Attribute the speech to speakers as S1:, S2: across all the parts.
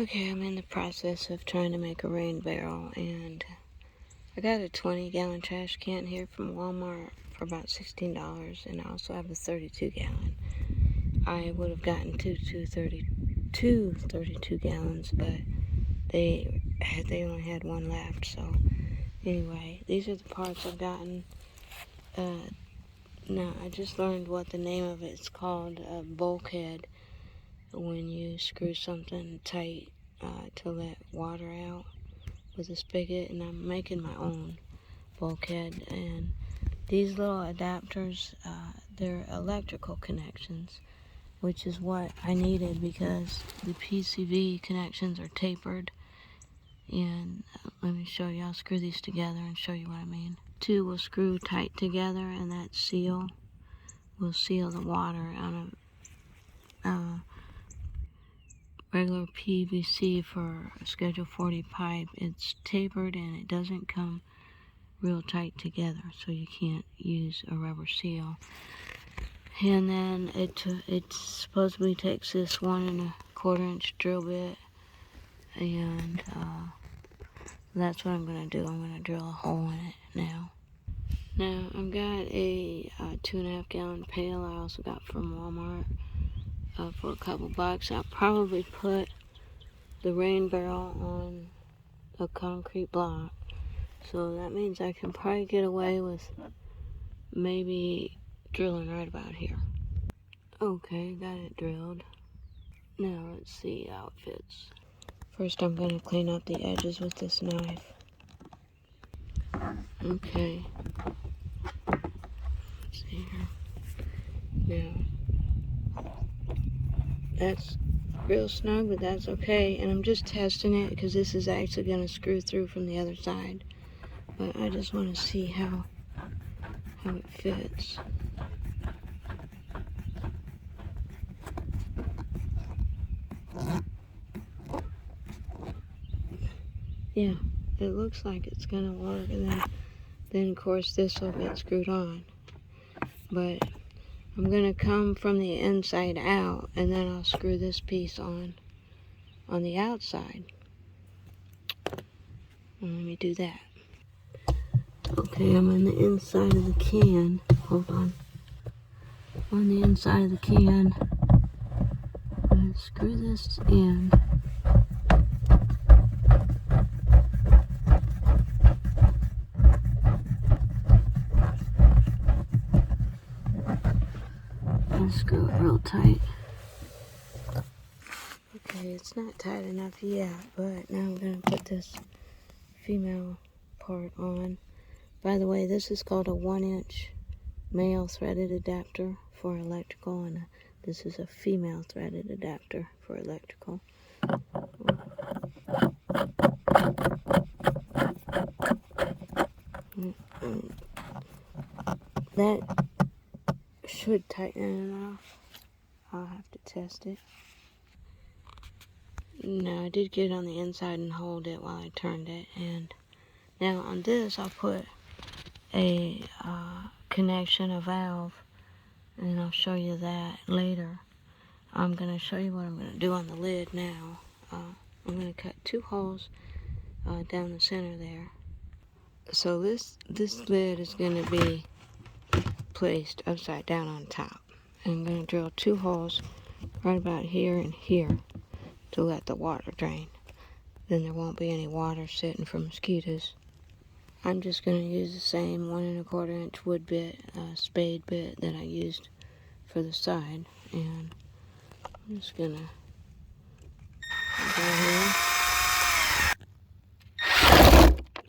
S1: Okay, I'm in the process of trying to make a rain barrel, and I got a 20-gallon trash can here from Walmart for about $16, and I also have a 32-gallon. I would have gotten two 32 gallons, but they only had one left. So anyway, these are the parts I've gotten. Now I just learned what the name of it is called. Bulkhead. When you screw something tight to let water out with a spigot, and I'm making my own bulkhead. And these little adapters, they're electrical connections, which is what I needed because the PCV connections are tapered. And let me show you. I'll screw these together and show you what I mean. Two will screw tight together, and that seal will seal the water out of regular PVC for a Schedule 40 pipe. It's tapered and it doesn't come real tight together, so you can't use a rubber seal. And then it supposedly takes this 1¼ inch drill bit, and that's what I'm going to do. I'm going to drill a hole in it now. Now, I've got a 2½ gallon pail I also got from Walmart for a couple bucks. I'll probably put the rain barrel on a concrete block, so that means I can probably get away with maybe drilling right about here. Okay, got it drilled. Now let's see how it fits. First I'm going to clean up the edges with this knife. Okay, let's see here. Now that's real snug, but that's okay, and I'm just testing it because this is actually going to screw through from the other side, but I just want to see how it fits. Yeah, it looks like it's gonna work, and then of course this will get screwed on. But I'm gonna come from the inside out, and then I'll screw this piece on the outside. Let me do that. Okay, I'm on the inside of the can. Hold on. On the inside of the can, I'm gonna screw this in. And screw it real tight. Okay, it's not tight enough yet, but now I'm gonna put this female part on. By the way, this is called a 1-inch male threaded adapter for electrical, and this is a female threaded adapter for electrical. That should tighten it enough. I'll have to test it. No, I did get it on the inside and hold it while I turned it. And now on this, I'll put a connection, a valve, and I'll show you that later. I'm going to show you what I'm going to do on the lid now. I'm going to cut 2 holes down the center there. So this lid is going to be placed upside down on top. I'm going to drill 2 holes right about here and here to let the water drain. Then there won't be any water sitting for mosquitoes. I'm just going to use the same 1¼ inch wood bit, spade bit that I used for the side, and I'm just going to go here.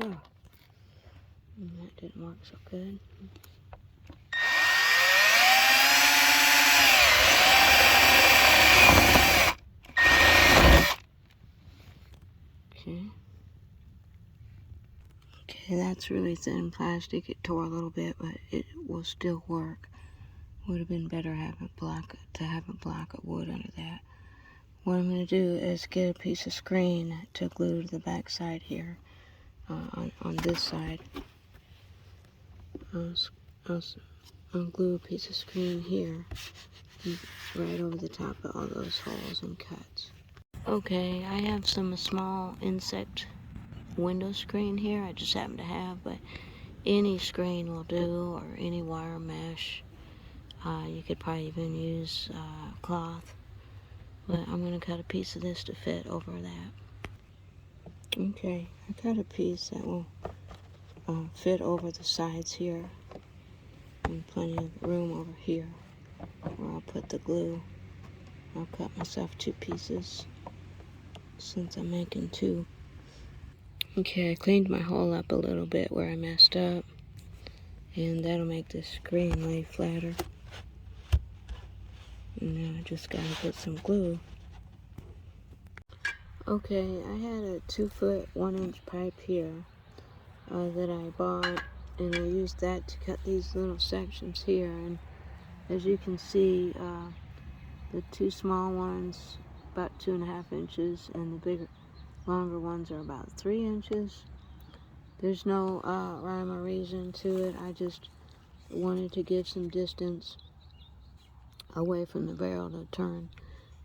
S1: Oh, that didn't work so good. Okay, that's really thin plastic. It tore a little bit, but it will still work. Would have been better to have a block of wood under that. What I'm going to do is get a piece of screen to glue to the back side here, on this side. I'll glue a piece of screen here, right over the top of all those holes and cuts. Okay, I have some small insect window screen here I just happen to have, but any screen will do, or any wire mesh. You could probably even use cloth, but I'm going to cut a piece of this to fit over that. Okay, I cut a piece that will fit over the sides here, and plenty of room over here where I'll put the glue. I'll cut myself 2 pieces since I'm making 2. Okay, I cleaned my hole up a little bit where I messed up, and that'll make the screen lay flatter. And now I just gotta put some glue. Okay, I had a 2-foot 1-inch pipe here that I bought, and I used that to cut these little sections here. And as you can see, the 2 small ones about 2.5 inches, and the bigger, longer ones are about 3 inches. There's no rhyme or reason to it. I just wanted to give some distance away from the barrel to turn.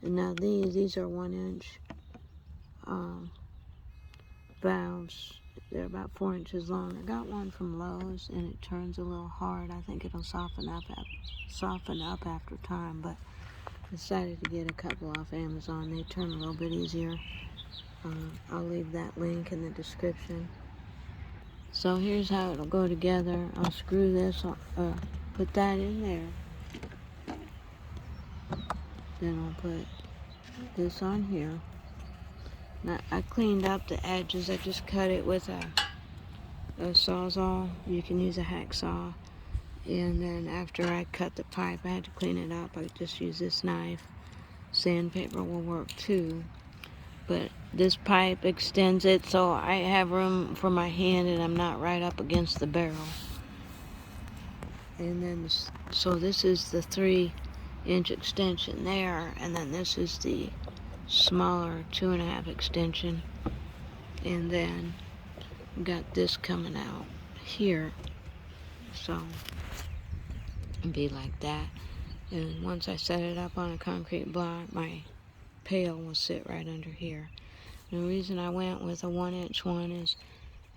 S1: And now these are 1-inch valves. They're about 4 inches long. I got one from Lowe's, and it turns a little hard. I think it'll soften up after time, but I decided to get a couple off Amazon. They turn a little bit easier. I'll leave that link in the description. So here's how it'll go together. I'll screw this, put that in there. Then I'll put this on here. Now, I cleaned up the edges. I just cut it with a Sawzall. You can use a hacksaw. And then after I cut the pipe, I had to clean it up. I just use this knife. Sandpaper will work too. But this pipe extends it so I have room for my hand and I'm not right up against the barrel. And then, so this is the 3-inch extension there, and then this is the smaller 2.5 extension, and then got this coming out here, so it'd be like that. And once I set it up on a concrete block, my pail will sit right under here. And the reason I went with a 1-inch one is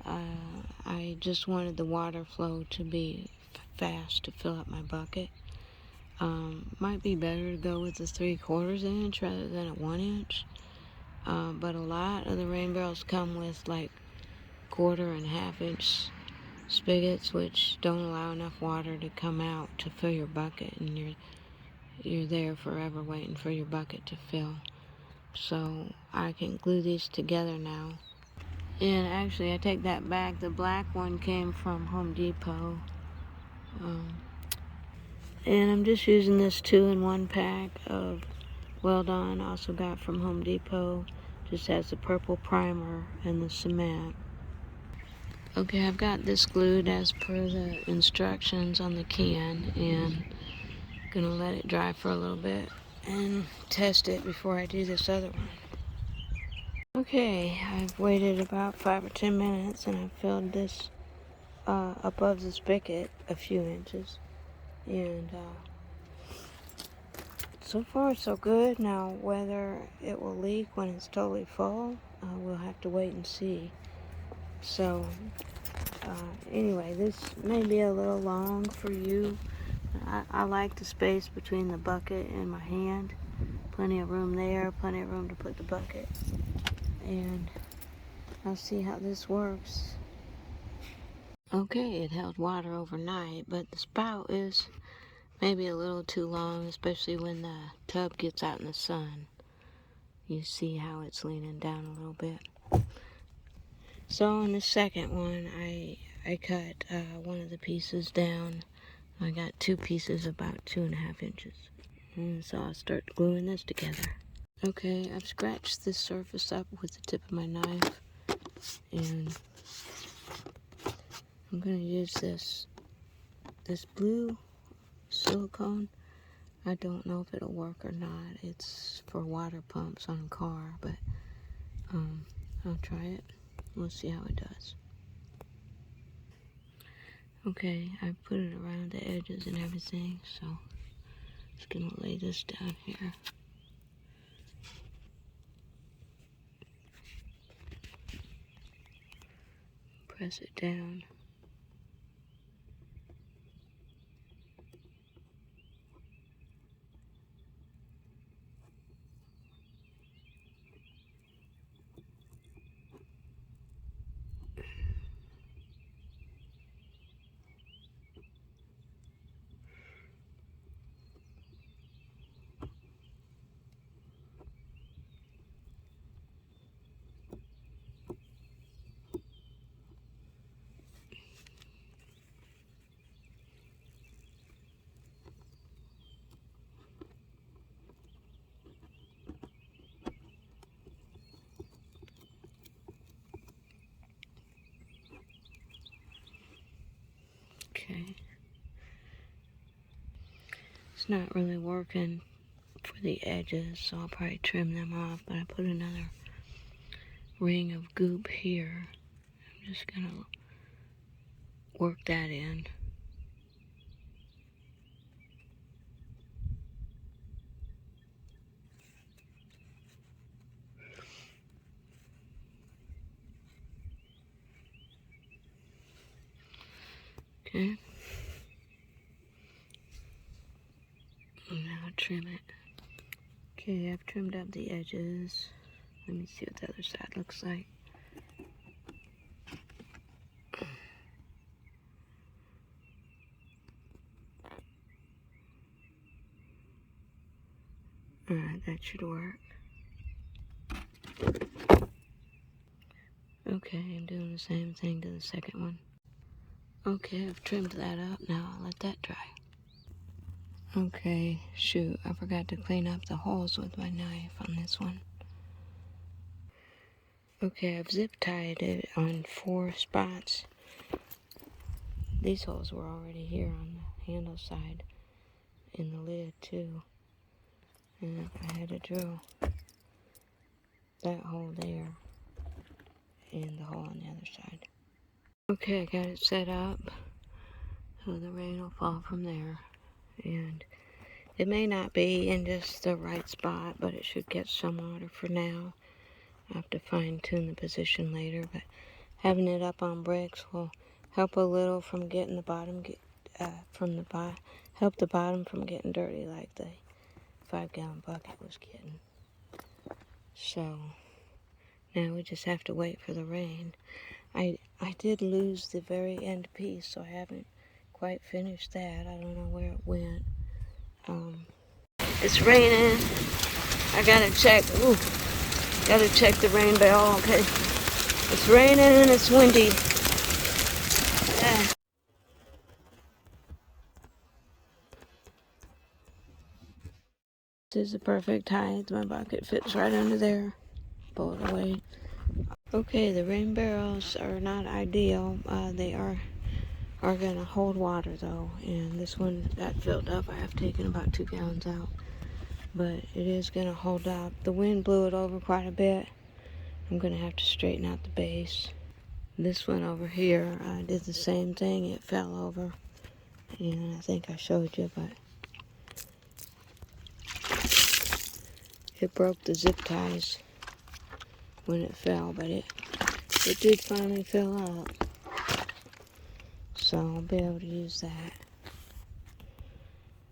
S1: I just wanted the water flow to be fast to fill up my bucket. Might be better to go with a 3/4 inch rather than a 1-inch. But a lot of the rain barrels come with like 1/4 and 1/2 inch spigots, which don't allow enough water to come out to fill your bucket, and you're there forever waiting for your bucket to fill. So I can glue these together now. And actually, I take that back. The black one came from Home Depot. And I'm just using this 2-in-1 pack of Well Done, also got from Home Depot. Just has the purple primer and the cement. Okay, I've got this glued as per the instructions on the can, and gonna let it dry for a little bit and test it before I do this other one. Okay, I've waited about 5 or 10 minutes, and I've filled this above the spigot a few inches, and so far so good. Now whether it will leak when it's totally full, we'll have to wait and see. So anyway, this may be a little long for you. I like the space between the bucket and my hand. Plenty of room there, plenty of room to put the bucket. And I'll see how this works. Okay, it held water overnight, but the spout is maybe a little too long, especially when the tub gets out in the sun. You see how it's leaning down a little bit. So on the second one, I cut one of the pieces down. I got 2 pieces about 2.5 inches. And so I'll start gluing this together. Okay, I've scratched this surface up with the tip of my knife, and I'm going to use this blue silicone. I don't know if it'll work or not. It's for water pumps on a car, but I'll try it. We'll see how it does. Okay, I put it around the edges and everything, so just gonna lay this down here. press it down. Okay. It's not really working for the edges, so I'll probably trim them off, but I put another ring of goop here. I'm just gonna work that in. Okay. And now trim it. Okay, I've trimmed up the edges. Let me see what the other side looks like. Alright, that should work. Okay, I'm doing the same thing to the second one. Okay, I've trimmed that up. Now I'll let that dry. Okay, shoot, I forgot to clean up the holes with my knife on this one. Okay, I've zip tied it on 4 spots. These holes were already here on the handle side, in the lid too. And I had to drill that hole there and the hole on the other side. Okay, I got it set up so the rain will fall from there. And it may not be in just the right spot, but it should get some water for now. I have to fine tune the position later, but having it up on bricks will help a little from getting the bottom help the bottom from getting dirty like the 5-gallon bucket was getting. So now we just have to wait for the rain. I did lose the very end piece, so I haven't quite finished that. I don't know where it went. It's raining. I gotta check. Gotta check the rain barrel. Okay. It's raining and it's windy. Yeah. This is the perfect height. My bucket fits right under there. Pull it away. Okay, the rain barrels are not ideal. They are gonna hold water though, and this one got filled up. I have taken about 2 gallons out, but it is gonna hold up. The wind blew it over quite a bit. I'm gonna have to straighten out the base. This one over here, I did the same thing. It fell over, and I think I showed you, but it broke the zip ties when it fell, but it did finally fill up. So I'll be able to use that.